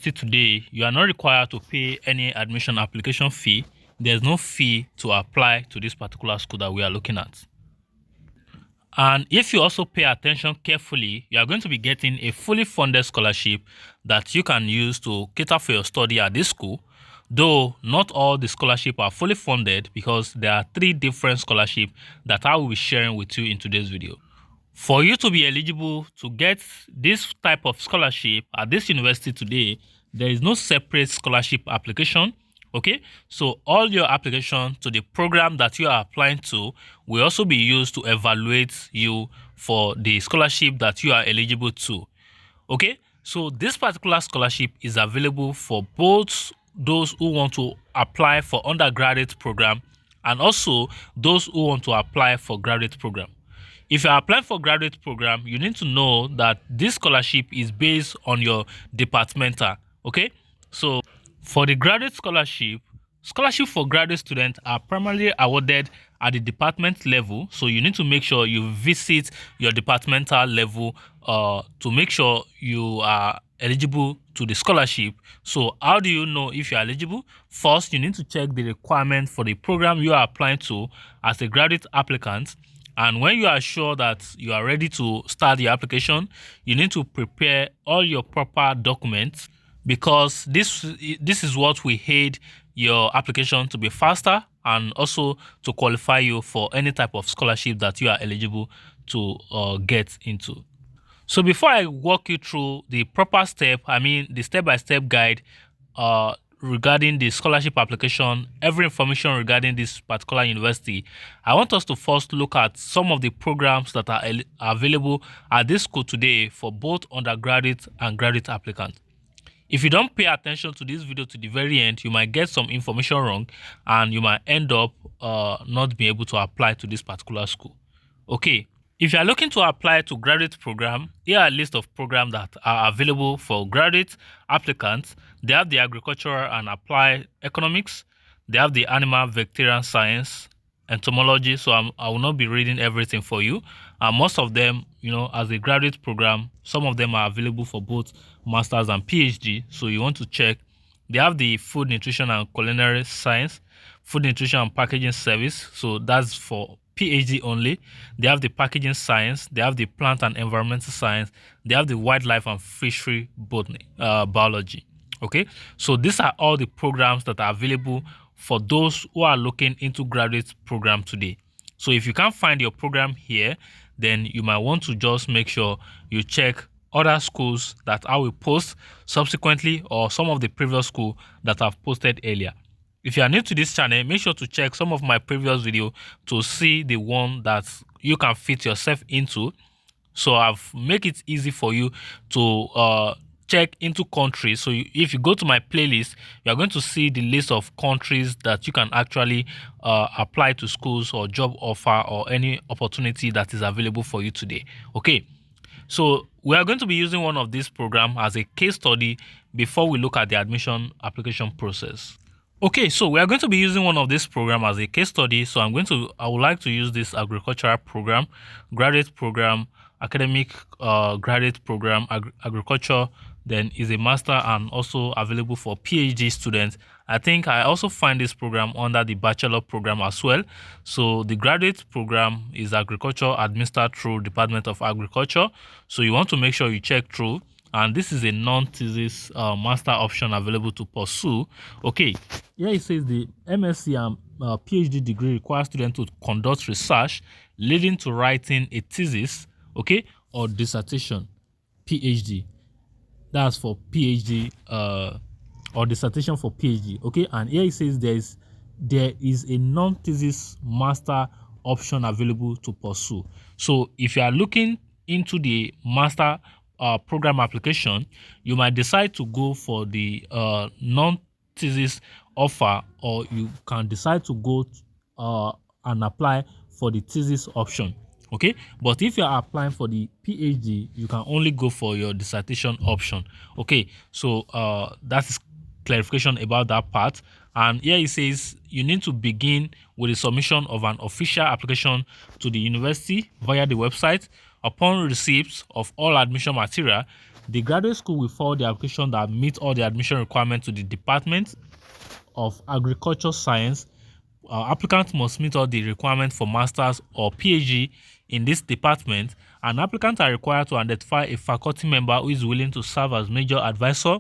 university today, you are not required to pay any admission application fee. There's no fee to apply to this particular school that we are looking at. And if you also pay attention carefully, you are going to be getting a fully funded scholarship that you can use to cater for your study at this school. Though not all the scholarships are fully funded, because there are 3 different scholarships that I will be sharing with you in today's video. For you to be eligible to get this type of scholarship at this university today, there is no separate scholarship application. Okay, so all your application to the program that you are applying to will also be used to evaluate you for the scholarship that you are eligible to. Okay, so this particular scholarship is available for both those who want to apply for undergraduate program and also those who want to apply for graduate program. If you are applying for graduate program, you need to know that this scholarship is based on your departmental. Okay, so for the graduate scholarship for graduate students are primarily awarded at the department level. So you need to make sure you visit your departmental level to make sure you are eligible to the scholarship. So how do you know if you are eligible? First, you need to check the requirement for the program you are applying to as a graduate applicant. And when you are sure that you are ready to start the application, you need to prepare all your proper documents, because this is what will aid your application to be faster and also to qualify you for any type of scholarship that you are eligible to get into. So before I walk you through the proper step, the step-by-step guide regarding the scholarship application, every information regarding this particular university, I want us to first look at some of the programs that are available at this school today for both undergraduate and graduate applicants. If you don't pay attention to this video to the very end, you might get some information wrong and you might end up not being able to apply to this particular school. Okay, if you are looking to apply to graduate program, here are a list of programs that are available for graduate applicants. They have the agricultural and applied economics. They have the animal vegetarian science, entomology. So I will not be reading everything for you. Most of them, as a graduate program, some of them are available for both masters and PhD. So you want to check. They have the food, nutrition and culinary science, food, nutrition and packaging service. So that's for PhD only. They have the packaging science. They have the plant and environmental science. They have the wildlife and fishery botany, biology. Okay, so these are all the programs that are available for those who are looking into graduate program today. So if you can't find your program here, then you might want to just make sure you check other schools that I will post subsequently, or some of the previous schools that I've posted earlier. If you are new to this channel, make sure to check some of my previous videos to see the one that you can fit yourself into. So I've make it easy for you to check into countries. So if you go to my playlist, you are going to see the list of countries that you can actually apply to schools or job offer or any opportunity that is available for you today. Okay, so we are going to be using one of these programs as a case study before we look at the admission application process. Okay, so we are going to be using one of this program as a case study. So I would like to use this agricultural program, graduate program, academic graduate program, agriculture, then is a master and also available for PhD students. I think I also find this program under the bachelor program as well. So the graduate program is agriculture administered through Department of Agriculture. So you want to make sure you check through. And this is a non-thesis master option available to pursue. Okay, here it says the MSc and PhD degree requires students to conduct research leading to writing a thesis, okay, or dissertation, PhD. That's for PhD or dissertation for PhD, okay. And here it says there is a non-thesis master option available to pursue. So if you are looking into the master program application, you might decide to go for the non-thesis offer, or you can decide to go and apply for the thesis option. Okay, but if you are applying for the PhD, you can only go for your dissertation option. Okay, so that is clarification about that part. And here it says you need to begin with the submission of an official application to the university via the website, Upon receipt of all admission material, the graduate school will forward the application that meets all the admission requirements to the Department of Agriculture Science. Applicants must meet all the requirements for master's or PhD in this department, and applicants are required to identify a faculty member who is willing to serve as major advisor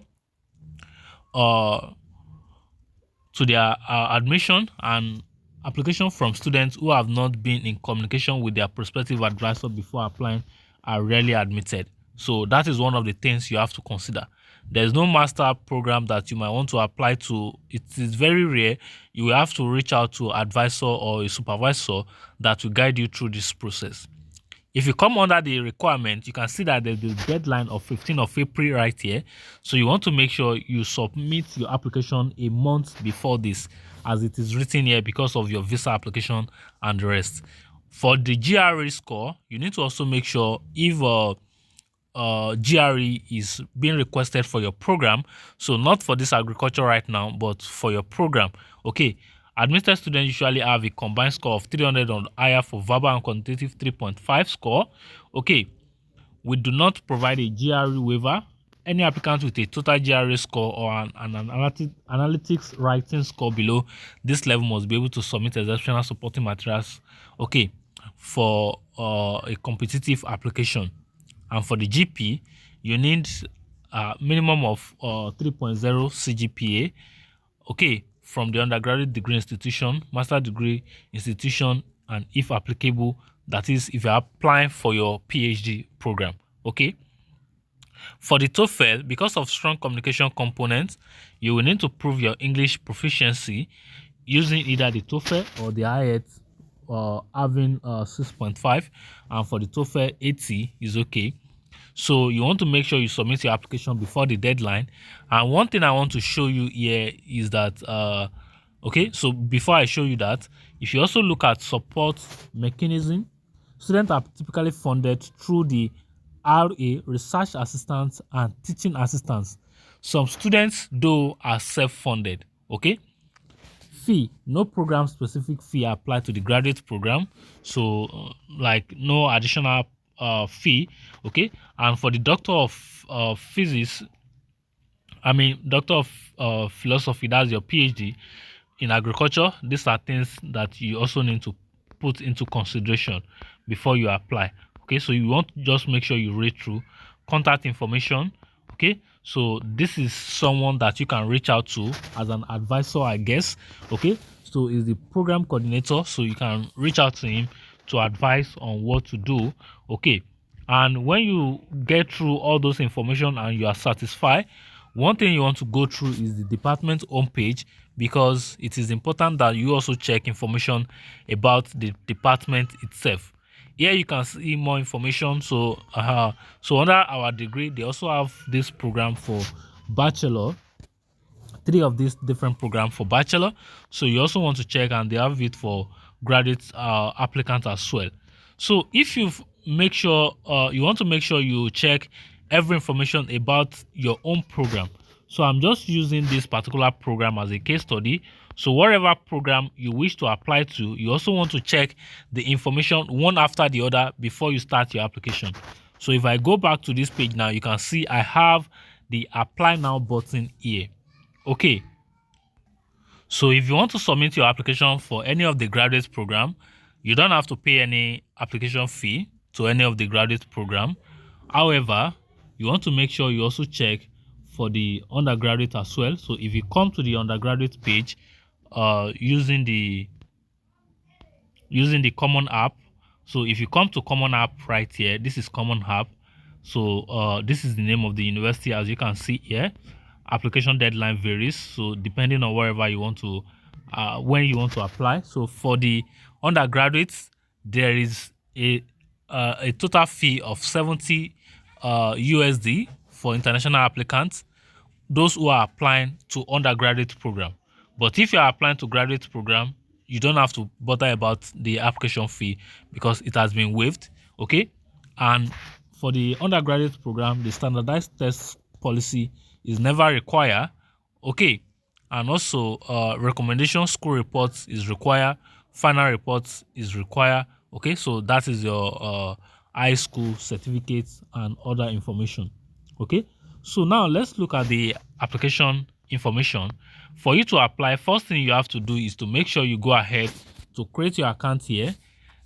to their admission, and application from students who have not been in communication with their prospective advisor before applying are rarely admitted. So that is one of the things you have to consider. There's no master program that you might want to apply to. It is very rare. You will have to reach out to an advisor or a supervisor that will guide you through this process. If you come under the requirement, you can see that there's the deadline of 15th of April right here. So you want to make sure you submit your application a month before this, as it is written here, because of your visa application and the rest. For the GRE score, you need to also make sure if GRE is being requested for your program. So not for this agriculture right now, but for your program. Okay. Admitted students usually have a combined score of 300 or higher for verbal and quantitative 3.5 score. Okay, we do not provide a GRE waiver. Any applicant with a total GRE score or an analytics writing score below this level must be able to submit exceptional supporting materials, okay, for a competitive application. And for the GP, you need a minimum of 3.0 CGPA, okay, from the undergraduate degree institution, master degree institution, and if applicable, that is if you're applying for your PhD program. Okay. For the TOEFL, because of strong communication components, you will need to prove your English proficiency using either the TOEFL or the IELTS, having 6.5, and for the TOEFL 80 is okay. So you want to make sure you submit your application before the deadline. And one thing I want to show you here is that okay, so before I show you that, if you also look at support mechanism, students are typically funded through the RA, research assistants, and teaching assistants. Some students though are self-funded. Okay. Fee, no program specific fee applied to the graduate program, so like no additional fee. Okay. And for the doctor of physics, doctor of philosophy, that's your PhD in agriculture, these are things that you also need to put into consideration before you apply. Okay, so you want to just make sure you read through contact information. Okay, so this is someone that you can reach out to as an advisor, I guess. Okay, so is the program coordinator, so you can reach out to him to advise on what to do. Okay, and when you get through all those information and you are satisfied, one thing you want to go through is the department homepage, because it is important that you also check information about the department itself. Here you can see more information. So under our degree, they also have this program for bachelor, 3 of these different programs for bachelor. So you also want to check, and they have it for graduate applicants as well. So if you make sure you want to make sure you check every information about your own program. So I'm just using this particular program as a case study. So whatever program you wish to apply to, you also want to check the information one after the other before you start your application. So if I go back to this page now, you can see I have the apply now button here. Okay. So if you want to submit your application for any of the graduate program, you don't have to pay any application fee to any of the graduate program. However, you want to make sure you also check for the undergraduate as well. So if you come to the undergraduate page using the common app, so if you come to common app right here, this is common app. So this is the name of the university, as you can see here. Application deadline varies, so depending on wherever you want to when you want to apply. So for the undergraduates, there is a total fee of 70 USD for international applicants, those who are applying to undergraduate program. But if you are applying to graduate program, you don't have to bother about the application fee because it has been waived. Okay. And for the undergraduate program, the standardized test policy is never required. Okay. And also recommendation school reports is required, final reports is required. Okay, so that is your high school certificates and other information. Okay, so now let's look at the application information. For you to apply, first thing you have to do is to make sure you go ahead to create your account here.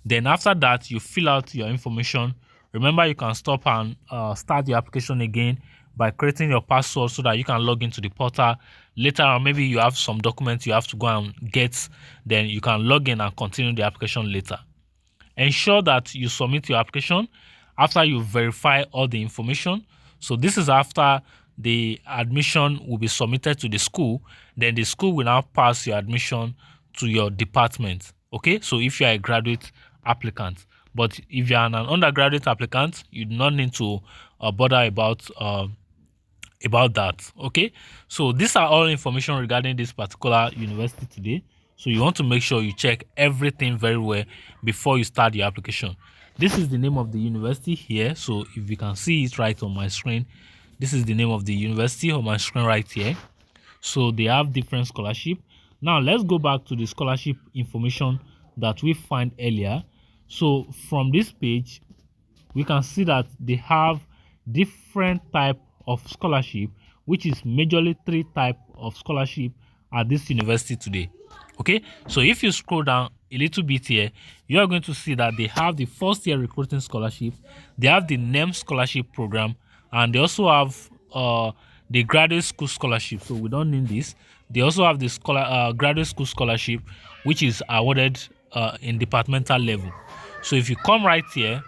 Then after that, you fill out your information. Remember, you can stop and start the application again by creating your password so that you can log into the portal later on. Maybe you have some documents you have to go and get, then you can log in and continue the application later. Ensure that you submit your application after you verify all the information. So this is after the admission will be submitted to the school. Then the school will now pass your admission to your department. Okay, so if you are a graduate applicant, but if you are an undergraduate applicant, you do not need to bother about that. Okay, so these are all information regarding this particular university today. So you want to make sure you check everything very well before you start your application. This is the name of the university here. So if you can see it right on my screen, this is the name of the university on my screen right here. So they have different scholarship. Now let's go back to the scholarship information that we find earlier. So from this page, we can see that they have different type of scholarship, which is majorly 3 type of scholarship at this university today. Okay, so if you scroll down a little bit here, you are going to see that they have the first year recruiting scholarship, they have the NEM scholarship program, and they also have the graduate school scholarship. So we don't need this. They also have the graduate school scholarship, which is awarded in departmental level. So if you come right here,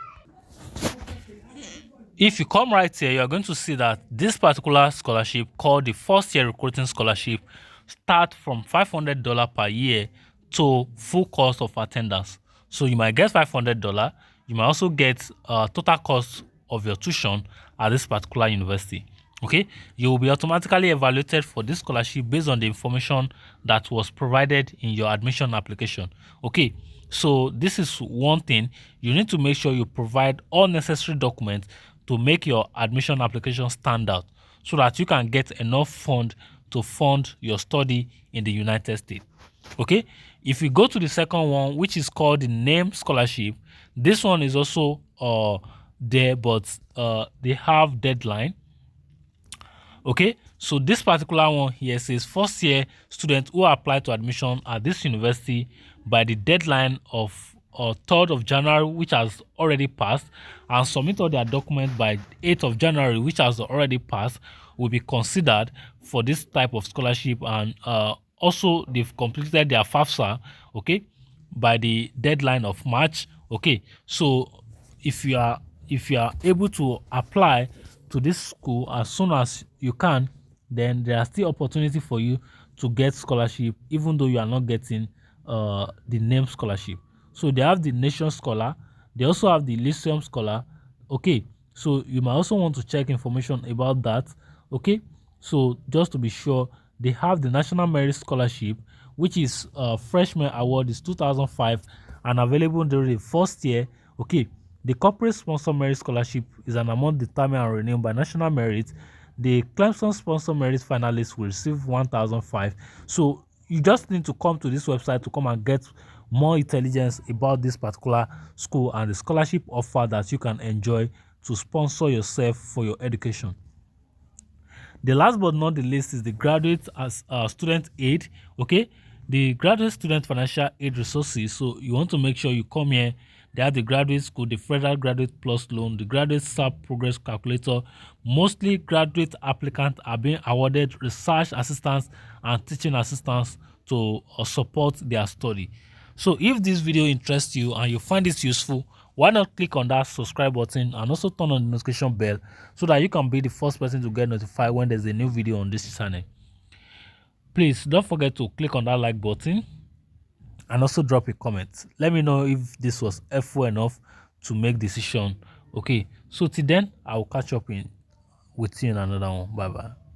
you are going to see that this particular scholarship, called the first year recruiting scholarship, start from $500 per year to full cost of attendance. So you might get $500. You might also get total cost of your tuition at this particular university. Okay, you will be automatically evaluated for this scholarship based on the information that was provided in your admission application. Okay, so this is one thing. You need to make sure you provide all necessary documents to make your admission application stand out, so that you can get enough fund to fund your study in the United States. Okay, if we go to the second one, which is called the NAME scholarship, this one is also there, but they have deadline. Okay, so this particular one here says first year students who apply to admission at this university by the deadline of 3rd of January, which has already passed, and submit all their documents by 8th of January, which has already passed, will be considered for this type of scholarship. And also they've completed their FAFSA, okay, by the deadline of March. Okay, so if you are able to apply to this school as soon as you can, then there are still opportunity for you to get scholarship, even though you are not getting the NAME scholarship. So they have the Nation Scholar, they also have the Lyceum Scholar. Okay, so you might also want to check information about that. Okay, so just to be sure, they have the National Merit Scholarship, which is freshman award, is 2005 and available during the first year. Okay, the corporate sponsor merit scholarship is an amount determined and renamed by national merit. The Clemson sponsor merit finalists will receive 1,005. So you just need to come to this website to come and get more intelligence about this particular school and the scholarship offer that you can enjoy to sponsor yourself for your education. The last but not the least is the graduate student aid. Okay, the graduate student financial aid resources. So you want to make sure you come here. They have the graduate school, the federal graduate plus loan, the graduate SAP progress calculator. Mostly graduate applicants are being awarded research assistance and teaching assistance to support their study. So if this video interests you and you find it useful, why not click on that subscribe button and also turn on the notification bell so that you can be the first person to get notified when there's a new video on this channel. Please don't forget to click on that like button and also drop a comment. Let me know if this was helpful enough to make decision. Okay, so till then, I will catch up with you in another one. Bye bye.